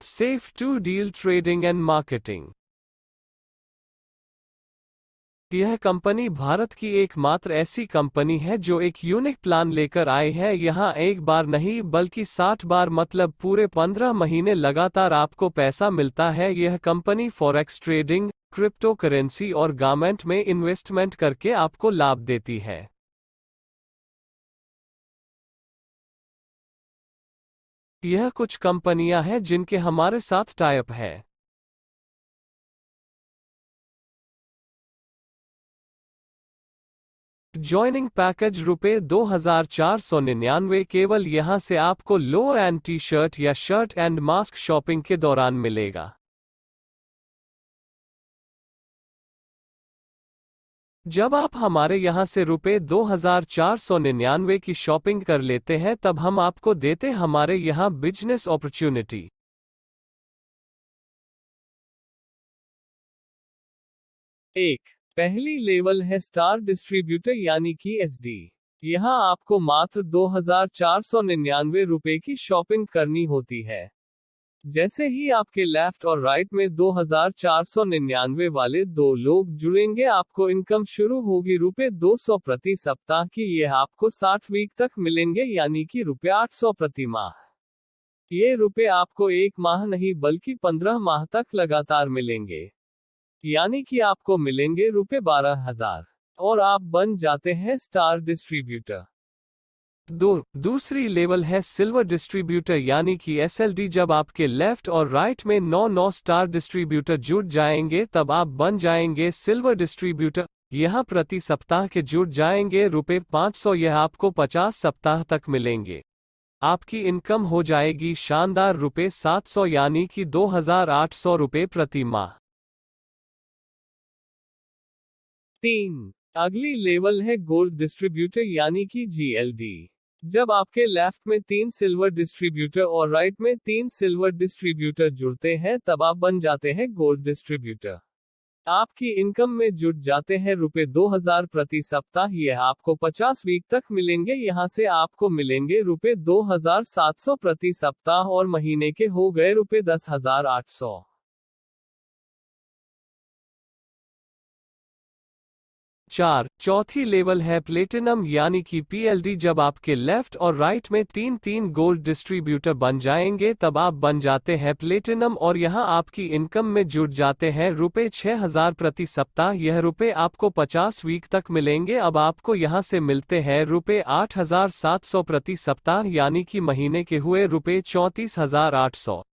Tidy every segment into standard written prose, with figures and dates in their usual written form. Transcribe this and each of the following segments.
Safe to deal trading and marketing। यह company Bharat की एकमात्र ऐसी कंपनी है जो एक यूनिक प्लान लेकर आई है। यहां एक बार नहीं बल्कि 60 बार मतलब पूरे 15 महीने लगातार आपको पैसा मिलता है। यह company forex trading, crypto currency और गारमेंट में इन्वेस्टमेंट करके आपको लाभ देती है। यह कुछ कंपनियां हैं जिनके हमारे साथ टाइप है। ज्वाइनिंग पैकेज ₹2499 केवल यहां से आपको लो एंड टी शर्ट या शर्ट एंड मास्क शॉपिंग के दौरान मिलेगा। जब आप हमारे यहां से ₹2499 की शॉपिंग कर लेते हैं तब हम आपको देते हमारे यहां बिजनेस अपॉर्चुनिटी। एक पहली लेवल है स्टार डिस्ट्रीब्यूटर यानी कि एसडी। यहां आपको मात्र ₹2499 की शॉपिंग करनी होती है। जैसे ही आपके लेफ्ट और राइट में 2499 वाले दो लोग जुड़ेंगे आपको इनकम शुरू होगी ₹200 प्रति सप्ताह की। यह आपको 60 वीक तक मिलेंगे यानी कि ₹800 प्रति माह। ये रुपए आपको एक माह नहीं बल्कि 15 माह तक लगातार मिलेंगे, यानी कि आपको मिलेंगे ₹12,000 और आप बन जाते हैं स्टार डिस्ट्रीब्यूटर। दूसरी लेवल है सिल्वर डिस्ट्रीब्यूटर यानी कि एसएलडी। जब आपके लेफ्ट और राइट में 9 स्टार डिस्ट्रीब्यूटर जुड़ जाएंगे तब आप बन जाएंगे सिल्वर डिस्ट्रीब्यूटर। यह प्रति सप्ताह के जुड़ जाएंगे ₹500। यह आपको 50 सप्ताह तक मिलेंगे। आपकी इनकम हो जाएगी शानदार ₹700 यानी कि ₹2800 प्रति माह। 3 अगली लेवल है गोल्ड डिस्ट्रीब्यूटर यानी कि जीएलडी। जब आपके लेफ्ट में 3 सिल्वर डिस्ट्रीब्यूटर और राइट में 3 सिल्वर डिस्ट्रीब्यूटर जुड़ते हैं तब आप बन जाते हैं गोल्ड डिस्ट्रीब्यूटर। आपकी इनकम में जुट जाते हैं ₹2000 प्रति सप्ताह। यह आपको 50 वीक तक मिलेंगे। यहां से आपको मिलेंगे ₹2700 प्रति सप्ताह और महीने के हो गए ₹10,800। चौथी लेवल है प्लेटिनम यानी कि पीएलडी। जब आपके लेफ्ट और राइट में 3 गोल्ड डिस्ट्रीब्यूटर बन जाएंगे तब आप बन जाते हैं प्लेटिनम और यहां आपकी इनकम में जुड़ जाते हैं ₹6000 प्रति सप्ताह। यह रुपए आपको 50 वीक तक मिलेंगे। अब आपको यहां से मिलते हैं ₹8700 प्रति सप्ताह यानी कि महीने के हुए ₹34800।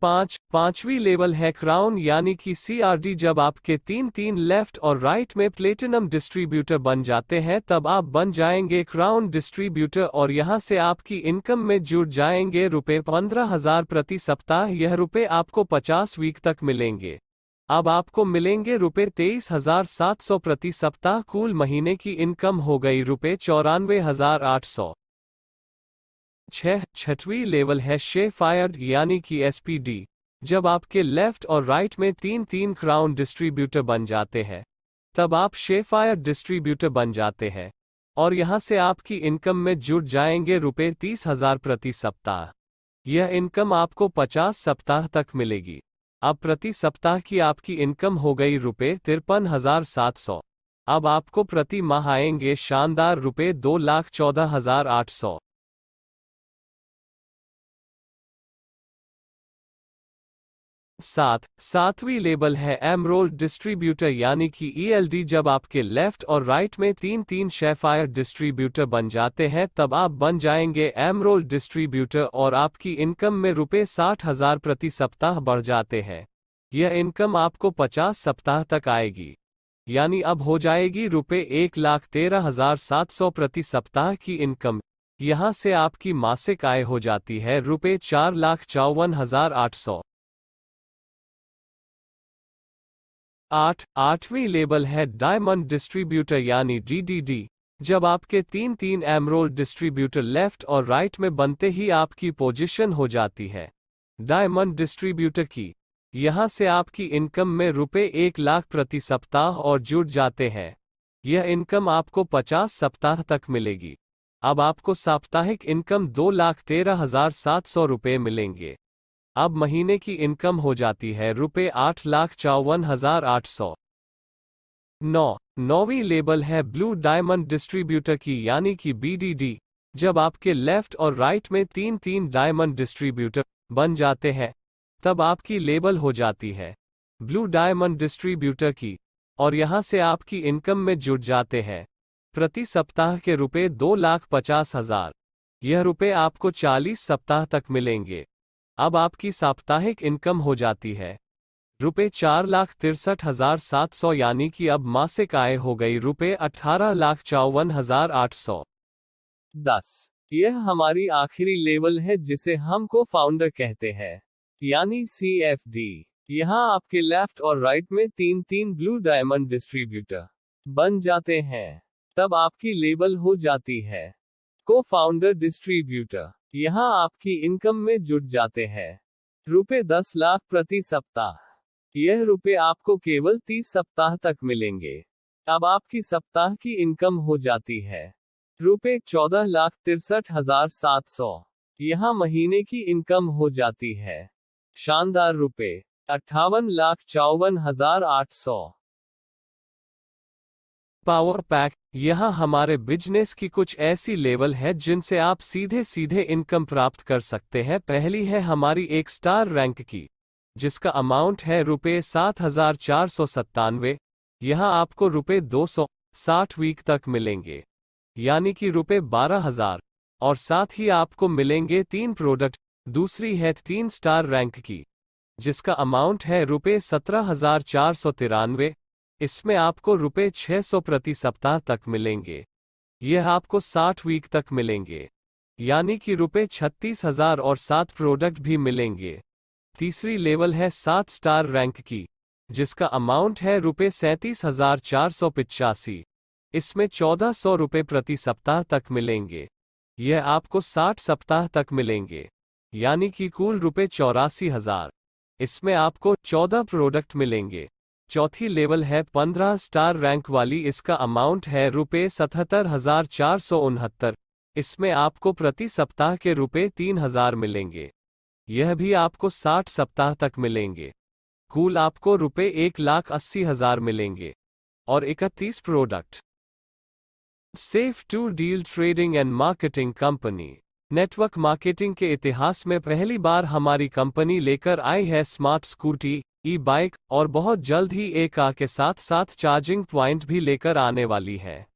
पांचवी लेवल है क्राउन यानी कि सीआरडी। जब आपके 3 लेफ्ट और राइट में प्लेटिनम डिस्ट्रीब्यूटर बन जाते हैं तब आप बन जाएंगे क्राउन डिस्ट्रीब्यूटर और यहां से आपकी इनकम में जुड़ जाएंगे ₹15,000 प्रति सप्ताह। यह रुपए आपको 50 वीक तक मिलेंगे। अब आपको मिलेंगे ₹23,700 प्रति सप्ताह। कुल महीने की इनकम हो गई ₹94,800। छठवीं लेवल है शेफायर यानी कि एसपीडी। जब आपके लेफ्ट और राइट में 3 क्राउन डिस्ट्रीब्यूटर बन जाते हैं तब आप शेफायर डिस्ट्रीब्यूटर बन जाते हैं और यहां से आपकी इनकम में जुड़ जाएंगे ₹30,000 प्रति सप्ताह। यह इनकम आपको 50 सप्ताह तक मिलेगी। अब प्रति सप्ताह की आपकी इनकम हो गई ₹53,700। अब आपको प्रति माह आएंगे शानदार ₹2,14,800। सातवीं लेवल है एमरोल्ड डिस्ट्रीब्यूटर यानी कि ईएलडी। जब आपके लेफ्ट और राइट में 3 शेफायर डिस्ट्रीब्यूटर बन जाते हैं तब आप बन जाएंगे एमरोल्ड डिस्ट्रीब्यूटर और आपकी इनकम में ₹60,000 प्रति सप्ताह बढ़ जाते हैं। यह इनकम आपको 50 सप्ताह तक आएगी, यानी अब हो जाएगी ₹1,13,700 प्रति सप्ताह की इनकम। यहां से आपकी मासिक आय हो जाती है ₹4,54,800। आठवीं लेवल है डायमंड डिस्ट्रीब्यूटर यानी डीडीडी। जब आपके 3 एमरोल्ड डिस्ट्रीब्यूटर लेफ्ट और राइट में बनते ही आपकी पोजीशन हो जाती है डायमंड डिस्ट्रीब्यूटर की। यहां से आपकी इनकम में ₹1,00,000 प्रति सप्ताह और जुड़ जाते हैं। यह इनकम आपको 50 सप्ताह तक मिलेगी। अब आपको साप्ताहिक इनकम ₹2,13,700 मिलेंगे। अब महीने की इनकम हो जाती है रुपये 8,54,800। 9वीं लेबल है ब्लू डायमंड डिस्ट्रीब्यूटर की यानी कि BDD। जब आपके लेफ्ट और राइट में 3-3 डायमंड डिस्ट्रीब्यूटर बन जाते हैं तब आपकी लेबल हो जाती है ब्लू डायमंड डिस्ट्रीब्यूटर की, और यहां से आपकी इनकम में जुड़ जाते हैं प्रति सप्ताह के रुपए 2,50,000। यह रुपए आपको 40 सप्ताह तक मिलेंगे। अब आपकी साप्ताहिक इनकम हो जाती है रुपए 4,63,700 यानी कि अब मासिक आय हो गई रुपए 18,54,800। 10 यह हमारी आखिरी लेवल है जिसे हम को फाउंडर कहते हैं, यानी CFD। यहाँ आपके लेफ्ट और राइट में 3-3 ब्लू डायमंड डिस्ट्रीब्यूटर बन जाते हैं, तब आपकी लेबल हो जाती है को फाउंडर डिस्ट्रीब्यूटर। यहाँ आपकी इनकम में जुट जाते हैं रुपए 10 लाख प्रति सप्ताह। यह रुपए आपको केवल 30 सप्ताह तक मिलेंगे। अब आपकी सप्ताह की इनकम हो जाती है रुपए 14,63,700। यहाँ महीने की इनकम हो जाती है शानदार रुपए 58,54,800। Power pack. यहाँ हमारे बिजनेस की कुछ ऐसी लेवल है जिनसे आप सीधे सीधे इनकम प्राप्त कर सकते हैं। पहली है हमारी 1 स्टार रैंक की, जिसका अमाउंट है रुपये 7,497। यहाँ आपको रुपये 260 वीक तक मिलेंगे, यानी कि रुपये 12,000, और साथ ही आपको मिलेंगे 3 प्रोडक्ट। दूसरी है 3 स्टार रैंक की, जिसका अमाउंट है रुपये 17,493। इसमें आपको रुपये 600 प्रति सप्ताह तक मिलेंगे। यह आपको 60 वीक तक मिलेंगे, यानी कि रुपये 36,000 और 7 प्रोडक्ट भी मिलेंगे। तीसरी लेवल है 7 स्टार रैंक की, जिसका अमाउंट है रुपये 37,485। इसमें 1,400 रुपये प्रति सप्ताह तक मिलेंगे। यह आपको 60 सप्ताह तक मिलेंगे, यानी कि कुल रुपये 84,000। इसमें आपको 14 प्रोडक्ट मिलेंगे। चौथी लेवल है 15 स्टार रैंक वाली, इसका अमाउंट है रुपये 77,469। इसमें आपको प्रति सप्ताह के रुपये 3,000 मिलेंगे। यह भी आपको 60 सप्ताह तक मिलेंगे। कुल आपको रुपये 1,80,000 मिलेंगे और 31 product. Safe to deal trading and marketing company. Network marketing के इतिहास में पहली बार हमारी कंपनी लेकर आई है स्मार्ट स्कूटी, ई-बाइक, और बहुत जल्द ही एक आ के साथ साथ चार्जिंग पॉइंट भी लेकर आने वाली है।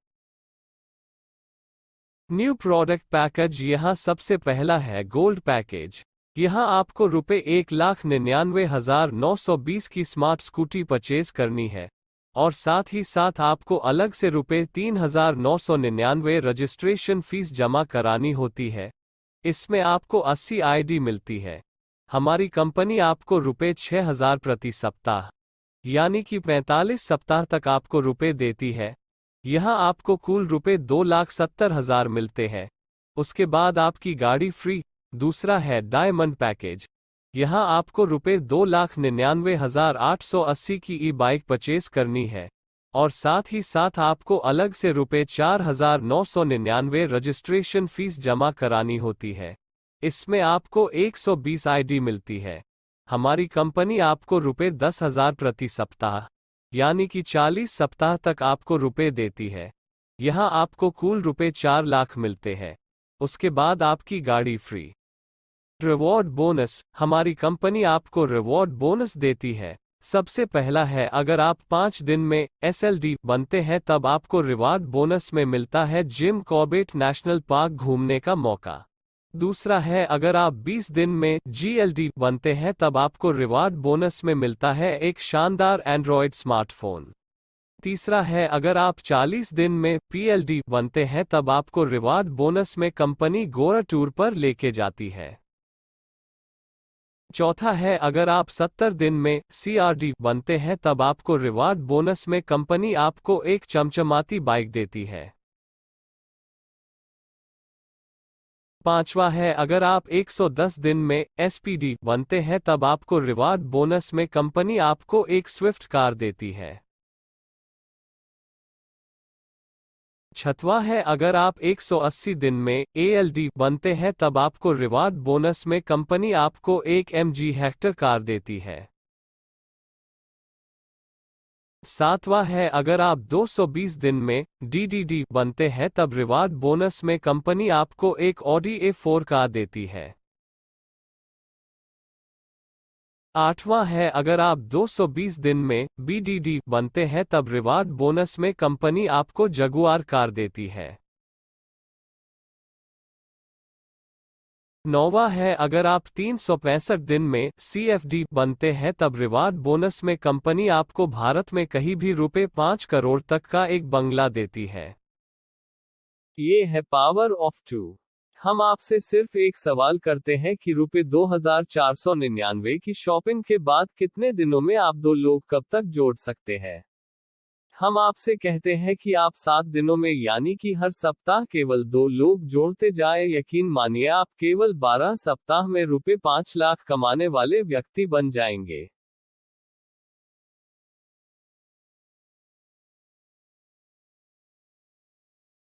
New product package. यहाँ सबसे पहला है गोल्ड पैकेज। यहाँ आपको रुपये 1,99,920 की स्मार्ट स्कूटी परचेज करनी है, और साथ ही साथ आपको अलग से रुपये 3,999 रजिस्ट्रेशन फीस जमा करानी होती है। इसमें आपको 80 ID मिलती है। हमारी कंपनी आपको रुपये 6,000 प्रति सप्ताह, यानी कि 45 सप्ताह तक आपको रुपये देती है। यहाँ आपको कुल रुपये 2,70,000 मिलते हैं। उसके बाद आपकी गाड़ी फ्री। दूसरा है डायमंड पैकेज। यहाँ आपको रुपये 2,99,880 की ई-बाइक परचेज करनी है, और साथ ही साथ आपको अलग से रुपये 4,999 रजिस्ट्रेशन फीस जमा करानी होती है। इसमें आपको 120 ID मिलती है। हमारी कंपनी आपको रुपये 10,000 प्रति सप्ताह, यानी कि 40 सप्ताह तक आपको रुपये देती है। यहाँ आपको कुल रुपये 4 लाख मिलते हैं। उसके बाद आपकी गाड़ी फ्री। Reward bonus. हमारी कंपनी आपको रिवॉर्ड बोनस देती है। सबसे पहला है, अगर आप 5 दिन में SLD बनते हैं तब आपको रिवॉर्ड बोनस में मिलता है जिम कॉर्बेट नेशनल पार्क घूमने का मौका। दूसरा है, अगर आप 20 दिन में GLD बनते हैं तब आपको रिवॉर्ड बोनस में मिलता है एक शानदार एंड्रॉयड स्मार्टफोन। तीसरा है, अगर आप 40 दिन में PLD बनते हैं तब आपको रिवॉर्ड बोनस में कंपनी गोवा टूर पर लेके जाती है। चौथा है, अगर आप 70 दिन में CRD बनते हैं तब आपको रिवॉर्ड बोनस में कंपनी आपको एक चमचमाती बाइक देती है। पांचवा है, अगर आप 110 दिन में SPD बनते हैं तब आपको रिवॉर्ड बोनस में कंपनी आपको एक स्विफ्ट कार देती है। छठवां है, अगर आप 180 दिन में ALD बनते हैं तब आपको रिवार्ड बोनस में कंपनी आपको 1 MG हेक्टर कार देती है। सातवां है, अगर आप 220 दिन में DDD बनते हैं तब रिवार्ड बोनस में कंपनी आपको एक Audi A4 कार देती है। आठवां है, अगर आप 220 दिन में BDD बनते हैं तब रिवार्ड बोनस में कंपनी आपको जगुआर कार देती है। नौवां है, अगर आप 365 दिन में CFD बनते हैं तब रिवार्ड बोनस में कंपनी आपको भारत में कहीं भी ₹5 करोड़ तक का एक बंगला देती है। ये है पावर ऑफ 2। हम आपसे सिर्फ एक सवाल करते हैं कि ₹2499 की शॉपिंग के बाद कितने दिनों में आप 2 लोग कब तक जोड़ सकते हैं। हम आपसे कहते हैं कि आप 7 दिनों में, यानी कि हर सप्ताह केवल 2 लोग जोड़ते जाएं। यकीन मानिए आप केवल 12 सप्ताह में ₹5 लाख कमाने वाले व्यक्ति बन जाएंगे।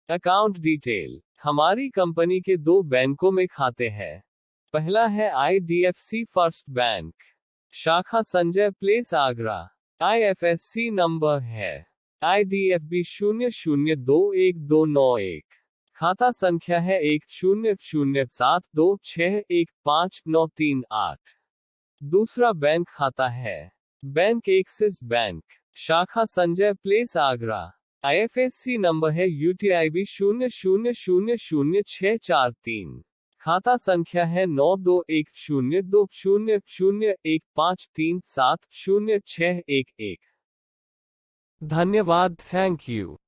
Account detail. हमारी कंपनी के 2 बैंकों में खाते हैं। पहला है IDFC फर्स्ट बैंक, शाखा Sanjay place Agra. IFSC number है IDFB 00212991। खाता संख्या है 100726159338। दूसरा बैंक खाता है बैंक एक्सिस बैंक, शाखा Sanjay place Agra. IFSC number है UTIB 00000643। खाता संख्या है 9210200153700611। धन्यवाद, थैंक यू।